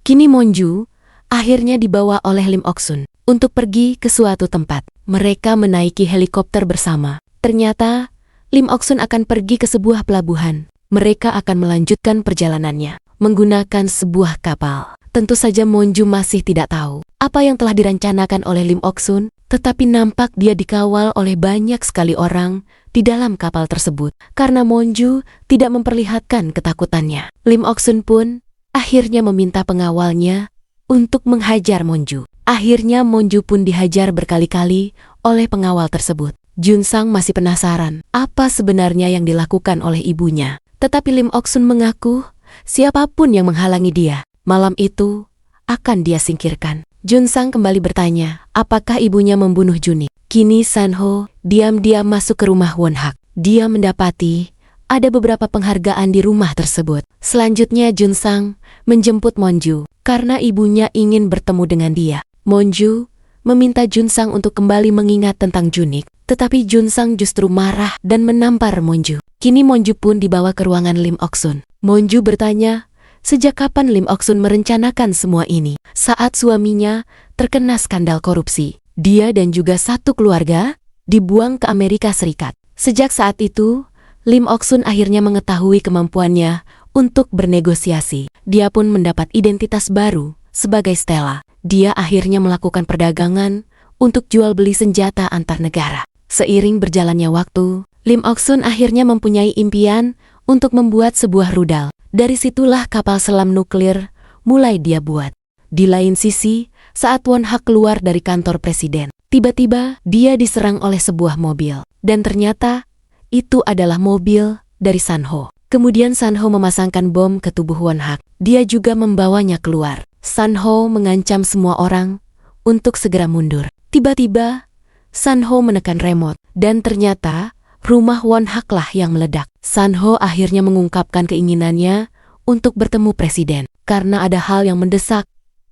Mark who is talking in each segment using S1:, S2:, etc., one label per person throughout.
S1: Kini Monju akhirnya dibawa oleh Lim Ok-sun untuk pergi ke suatu tempat. Mereka menaiki helikopter bersama. Ternyata Lim Ok-sun akan pergi ke sebuah pelabuhan. Mereka akan melanjutkan perjalanannya menggunakan sebuah kapal. Tentu saja Monju masih tidak tahu apa yang telah direncanakan oleh Lim Ok-sun, tetapi nampak dia dikawal oleh banyak sekali orang di dalam kapal tersebut. Karena Monju tidak memperlihatkan ketakutannya, Lim Ok-sun pun akhirnya meminta pengawalnya untuk menghajar Monju. Akhirnya Monju pun dihajar berkali-kali oleh pengawal tersebut. Junsang masih penasaran apa sebenarnya yang dilakukan oleh ibunya. Tetapi Lim Ok-sun mengaku siapapun yang menghalangi dia, malam itu akan dia singkirkan. Junsang kembali bertanya, apakah ibunya membunuh Junik? Kini Sanho diam-diam masuk ke rumah Won-hak. Dia mendapati ada beberapa penghargaan di rumah tersebut. Selanjutnya Junsang menjemput Monju karena ibunya ingin bertemu dengan dia. Monju meminta Junsang untuk kembali mengingat tentang Junik, tetapi Junsang justru marah dan menampar Monju. Kini Monju pun dibawa ke ruangan Lim Ok-sun. Monju bertanya, sejak kapan Lim Ok-sun merencanakan semua ini? Saat suaminya terkena skandal korupsi, dia dan juga satu keluarga dibuang ke Amerika Serikat. Sejak saat itu, Lim Ok-sun akhirnya mengetahui kemampuannya untuk bernegosiasi. Dia pun mendapat identitas baru sebagai Stella. Dia akhirnya melakukan perdagangan untuk jual beli senjata antar negara. Seiring berjalannya waktu, Lim Ok-sun akhirnya mempunyai impian untuk membuat sebuah rudal. Dari situlah kapal selam nuklir mulai dia buat. Di lain sisi, saat Won-hak keluar dari kantor presiden, tiba-tiba dia diserang oleh sebuah mobil. Dan ternyata itu adalah mobil dari Sanho. Kemudian Sanho memasangkan bom ke tubuh Won-hak. Dia juga membawanya keluar. Sanho mengancam semua orang untuk segera mundur. Tiba-tiba Sanho menekan remote dan ternyata rumah Won-hak lah yang meledak. Sanho akhirnya mengungkapkan keinginannya untuk bertemu presiden karena ada hal yang mendesak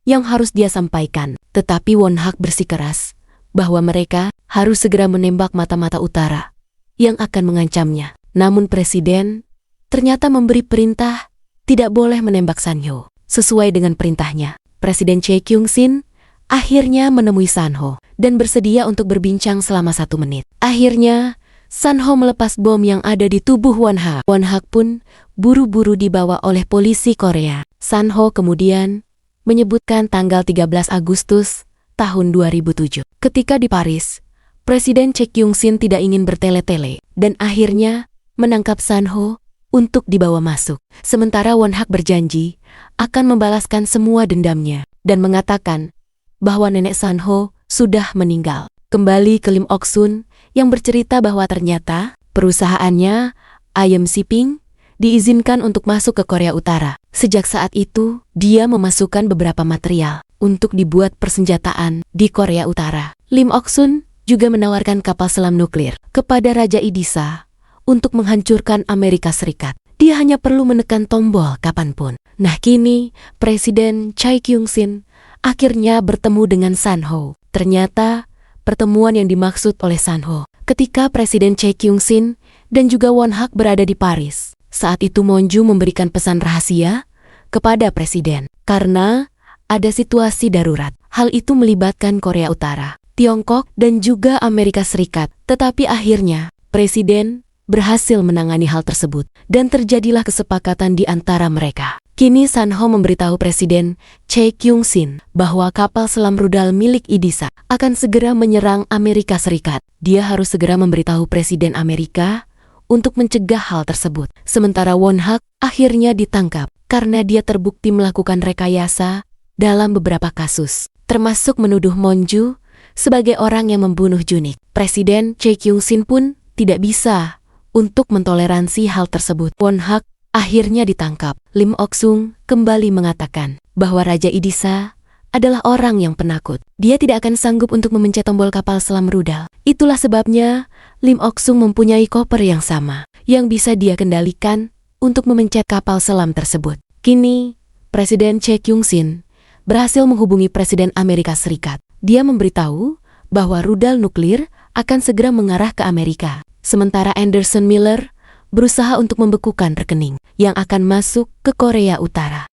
S1: yang harus dia sampaikan. Tetapi Won-hak bersikeras bahwa mereka harus segera menembak mata-mata utara yang akan mengancamnya. Namun presiden ternyata memberi perintah tidak boleh menembak Sanho. Sesuai dengan perintahnya, Presiden Chae Kyung-sin akhirnya menemui Sanho dan bersedia untuk berbincang selama 1 menit. Akhirnya, Sanho melepas bom yang ada di tubuh Won-hak. Won-hak pun buru-buru dibawa oleh polisi Korea. Sanho kemudian menyebutkan tanggal 13 Agustus tahun 2007. Ketika di Paris, Presiden Chae Kyung-sin tidak ingin bertele-tele dan akhirnya menangkap Sanho untuk dibawa masuk. Sementara Won-hak berjanji akan membalaskan semua dendamnya dan mengatakan bahwa nenek Sanho sudah meninggal. Kembali ke Lim Ok-sun yang bercerita bahwa ternyata perusahaannya IM Shipping diizinkan untuk masuk ke Korea Utara. Sejak saat itu, dia memasukkan beberapa material untuk dibuat persenjataan di Korea Utara. Lim Ok-sun juga menawarkan kapal selam nuklir kepada Raja Idisa untuk menghancurkan Amerika Serikat. Dia hanya perlu menekan tombol kapanpun. Nah kini, Presiden Chae Kyung-sin akhirnya bertemu dengan Sanho. Ternyata, pertemuan yang dimaksud oleh Sanho ketika Presiden Chae Kyung-sin dan juga Won-hak berada di Paris. Saat itu Monju memberikan pesan rahasia kepada Presiden karena ada situasi darurat. Hal itu melibatkan Korea Utara, Tiongkok, dan juga Amerika Serikat. Tetapi akhirnya, Presiden berhasil menangani hal tersebut dan terjadilah kesepakatan di antara mereka. Kini Sanho memberitahu Presiden Chae Kyung-sin bahwa kapal selam rudal milik Idisa akan segera menyerang Amerika Serikat. Dia harus segera memberitahu Presiden Amerika untuk mencegah hal tersebut. Sementara Won-hak akhirnya ditangkap karena dia terbukti melakukan rekayasa dalam beberapa kasus, termasuk menuduh Monju sebagai orang yang membunuh Junik. Presiden Chae Kyung-sin pun tidak bisa untuk mentoleransi hal tersebut. Won-hak akhirnya ditangkap. Lim Ok-sun kembali mengatakan bahwa Raja Idisa adalah orang yang penakut. Dia tidak akan sanggup untuk memencet tombol kapal selam rudal. Itulah sebabnya Lim Ok-sun mempunyai koper yang sama yang bisa dia kendalikan untuk memencet kapal selam tersebut. Kini, Presiden Chae Kyung-sin berhasil menghubungi Presiden Amerika Serikat. Dia memberitahu bahwa rudal nuklir akan segera mengarah ke Amerika. Sementara Anderson Miller berusaha untuk membekukan rekening yang akan masuk ke Korea Utara.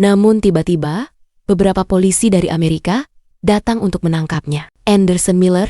S1: Namun tiba-tiba, beberapa polisi dari Amerika datang untuk menangkapnya. Anderson Miller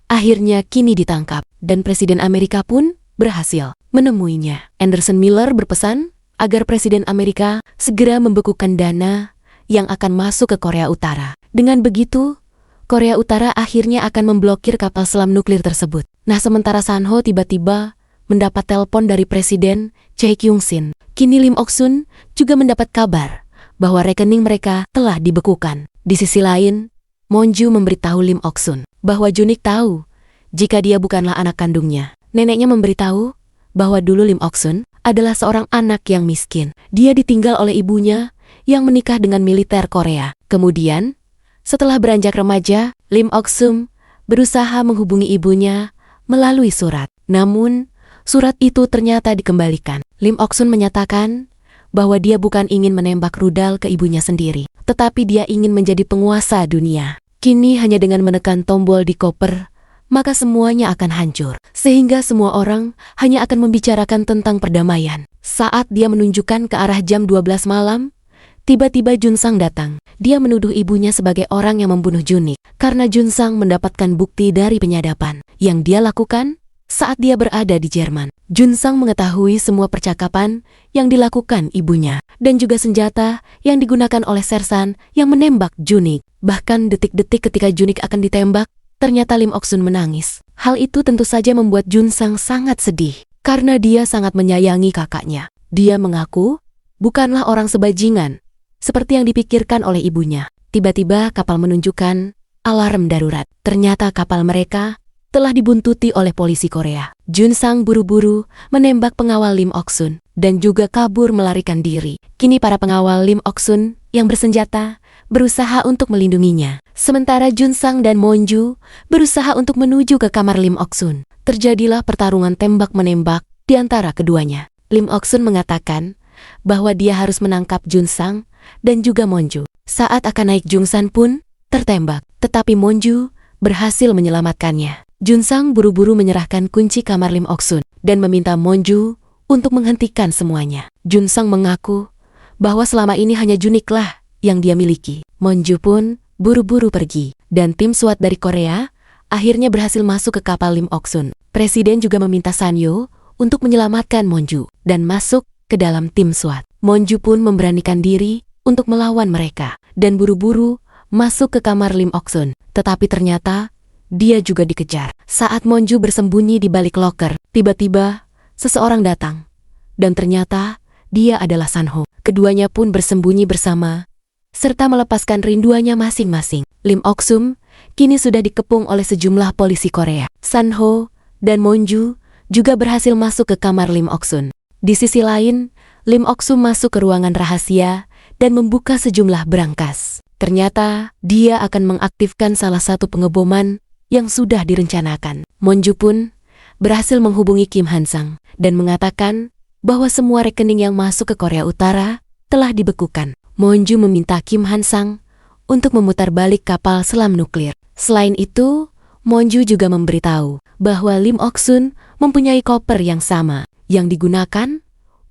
S1: akhirnya kini ditangkap dan Presiden Amerika pun berhasil menemuinya. Anderson Miller berpesan agar Presiden Amerika segera membekukan dana yang akan masuk ke Korea Utara. Dengan begitu, Korea Utara akhirnya akan memblokir kapal selam nuklir tersebut. Nah, sementara Sanho tiba-tiba mendapat telepon dari Presiden Chae Kyung-sin. Kini Lim Ok-sun juga mendapat kabar bahwa rekening mereka telah dibekukan. Di sisi lain, Monju memberitahu Lim Ok-sun bahwa Junik tahu jika dia bukanlah anak kandungnya. Neneknya memberitahu bahwa dulu Lim Ok-sun adalah seorang anak yang miskin. Dia ditinggal oleh ibunya yang menikah dengan militer Korea. Kemudian, setelah beranjak remaja, Lim Ok-sun berusaha menghubungi ibunya melalui surat. Namun, surat itu ternyata dikembalikan. Lim Ok-sun menyatakan bahwa dia bukan ingin menembak rudal ke ibunya sendiri, tetapi dia ingin menjadi penguasa dunia. Kini hanya dengan menekan tombol di koper, maka semuanya akan hancur. Sehingga semua orang hanya akan membicarakan tentang perdamaian. Saat dia menunjukkan ke arah jam 12 malam, tiba-tiba Junsang datang. Dia menuduh ibunya sebagai orang yang membunuh Junik karena Junsang mendapatkan bukti dari penyadapan yang dia lakukan saat dia berada di Jerman. Junsang mengetahui semua percakapan yang dilakukan ibunya dan juga senjata yang digunakan oleh Sersan yang menembak Junik. Bahkan detik-detik ketika Junik akan ditembak, ternyata Lim Ok-sun menangis. Hal itu tentu saja membuat Junsang sangat sedih karena dia sangat menyayangi kakaknya. Dia mengaku bukanlah orang sebajingan seperti yang dipikirkan oleh ibunya. Tiba-tiba kapal menunjukkan alarm darurat. Ternyata kapal mereka telah dibuntuti oleh polisi Korea. Junsang buru-buru menembak pengawal Lim Ok-sun dan juga kabur melarikan diri. Kini para pengawal Lim Ok-sun yang bersenjata berusaha untuk melindunginya. Sementara Junsang dan Monju berusaha untuk menuju ke kamar Lim Ok-sun. Terjadilah pertarungan tembak-menembak di antara keduanya. Lim Ok-sun mengatakan bahwa dia harus menangkap Junsang dan juga Monju. Saat akan naik Jungsan pun tertembak, tetapi Monju berhasil menyelamatkannya. Junsang buru-buru menyerahkan kunci kamar Lim Ok-sun dan meminta Monju untuk menghentikan semuanya. Junsang mengaku bahwa selama ini hanya Juniklah yang dia miliki. Monju pun buru-buru pergi dan tim SWAT dari Korea akhirnya berhasil masuk ke kapal Lim Ok-sun. Presiden juga meminta Sanyo untuk menyelamatkan Monju dan masuk ke dalam tim SWAT. Monju pun memberanikan diri untuk melawan mereka dan buru-buru masuk ke kamar Lim Ok-sun. Tetapi ternyata dia juga dikejar. Saat Monju bersembunyi di balik loker, tiba-tiba seseorang datang. Dan ternyata dia adalah Sanho. Keduanya pun bersembunyi bersama, serta melepaskan rinduannya masing-masing. Lim Ok-sun kini sudah dikepung oleh sejumlah polisi Korea. Sanho dan Monju juga berhasil masuk ke kamar Lim Ok-sun. Di sisi lain, Lim Ok-sun masuk ke ruangan rahasia dan membuka sejumlah berangkas. Ternyata dia akan mengaktifkan salah satu pengeboman yang sudah direncanakan. Monju pun berhasil menghubungi Kim Han-sang dan mengatakan bahwa semua rekening yang masuk ke Korea Utara telah dibekukan. Monju meminta Kim Han-sang untuk memutar balik kapal selam nuklir. Selain itu, Monju juga memberitahu bahwa Lim Ok-sun mempunyai koper yang sama yang digunakan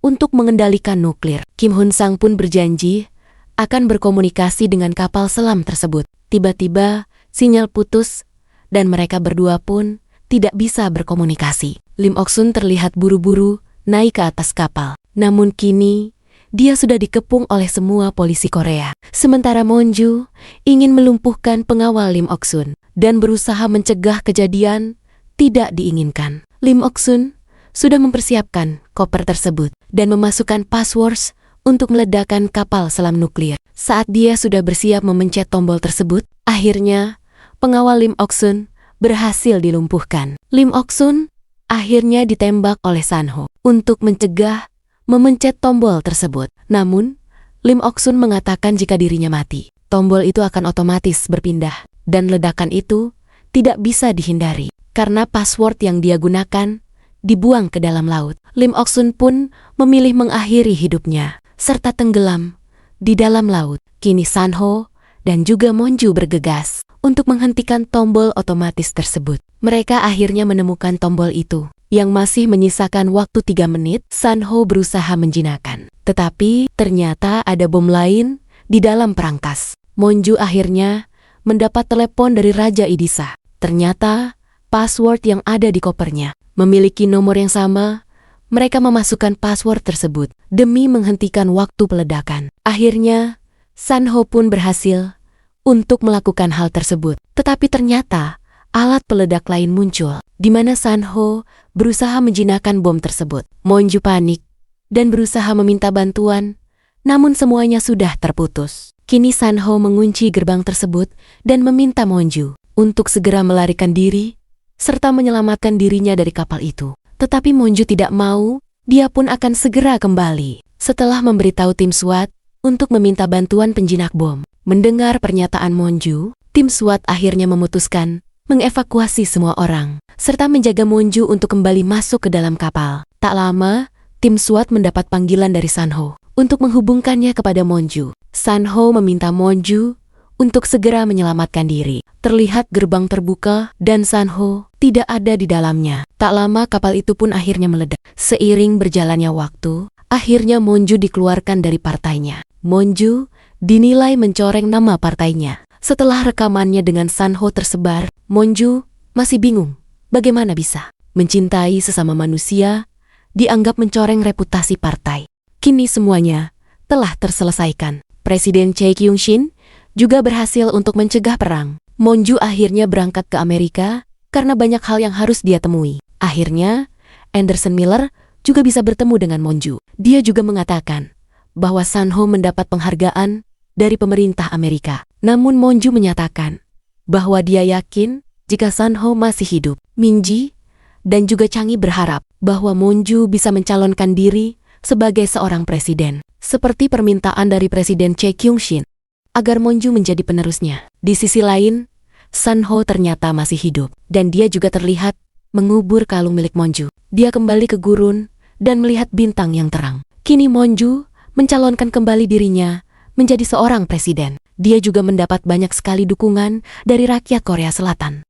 S1: untuk mengendalikan nuklir. Kim Han-sang pun berjanji akan berkomunikasi dengan kapal selam tersebut. Tiba-tiba sinyal putus dan mereka berdua pun tidak bisa berkomunikasi. Lim Ok-sun terlihat buru-buru naik ke atas kapal. Namun kini dia sudah dikepung oleh semua polisi Korea. Sementara Monju ingin melumpuhkan pengawal Lim Ok-sun dan berusaha mencegah kejadian tidak diinginkan. Lim Ok-sun sudah mempersiapkan koper tersebut dan memasukkan password untuk meledakkan kapal selam nuklir. Saat dia sudah bersiap memencet tombol tersebut, akhirnya pengawal Lim Ok-sun berhasil dilumpuhkan. Lim Ok-sun akhirnya ditembak oleh Sanho untuk mencegah memencet tombol tersebut. Namun, Lim Ok-sun mengatakan jika dirinya mati, tombol itu akan otomatis berpindah dan ledakan itu tidak bisa dihindari karena password yang dia gunakan dibuang ke dalam laut. Lim Ok-sun pun memilih mengakhiri hidupnya serta tenggelam di dalam laut. Kini Sanho dan juga Monju bergegas untuk menghentikan tombol otomatis tersebut. Mereka akhirnya menemukan tombol itu yang masih menyisakan waktu 3 menit. Sanho berusaha menjinakkan, tetapi ternyata ada bom lain di dalam perangkas. Monju akhirnya mendapat telepon dari Raja Idisa. Ternyata password yang ada di kopernya memiliki nomor yang sama. Mereka memasukkan password tersebut demi menghentikan waktu peledakan. Akhirnya, Sanho pun berhasil untuk melakukan hal tersebut. Tetapi ternyata alat peledak lain muncul, di mana Sanho berusaha menjinakkan bom tersebut. Monju panik dan berusaha meminta bantuan, namun semuanya sudah terputus. Kini Sanho mengunci gerbang tersebut dan meminta Monju untuk segera melarikan diri serta menyelamatkan dirinya dari kapal itu. Tetapi Monju tidak mau, dia pun akan segera kembali. Setelah memberitahu tim SWAT untuk meminta bantuan penjinak bom. Mendengar pernyataan Monju, tim SWAT akhirnya memutuskan mengevakuasi semua orang, serta menjaga Monju untuk kembali masuk ke dalam kapal. Tak lama, tim SWAT mendapat panggilan dari Sanho untuk menghubungkannya kepada Monju. Sanho meminta Monju untuk segera menyelamatkan diri. Terlihat gerbang terbuka dan Sanho tidak ada di dalamnya. Tak lama kapal itu pun akhirnya meledak. Seiring berjalannya waktu, akhirnya Monju dikeluarkan dari partainya. Monju dinilai mencoreng nama partainya. Setelah rekamannya dengan Sanho tersebar, Monju masih bingung bagaimana bisa mencintai sesama manusia dianggap mencoreng reputasi partai. Kini semuanya telah terselesaikan. Presiden Chae Kyung-shin juga berhasil untuk mencegah perang. Monju akhirnya berangkat ke Amerika karena banyak hal yang harus dia temui. Akhirnya, Anderson Miller juga bisa bertemu dengan Monju. Dia juga mengatakan bahwa Sanho mendapat penghargaan dari pemerintah Amerika. Namun Monju menyatakan bahwa dia yakin jika Sanho masih hidup. Minji dan juga Changi berharap bahwa Monju bisa mencalonkan diri sebagai seorang presiden, seperti permintaan dari Presiden Chae Kyung-shin, agar Monju menjadi penerusnya. Di sisi lain, Sanho ternyata masih hidup, dan dia juga terlihat mengubur kalung milik Monju. Dia kembali ke gurun dan melihat bintang yang terang. Kini Monju mencalonkan kembali dirinya menjadi seorang presiden. Dia juga mendapat banyak sekali dukungan dari rakyat Korea Selatan.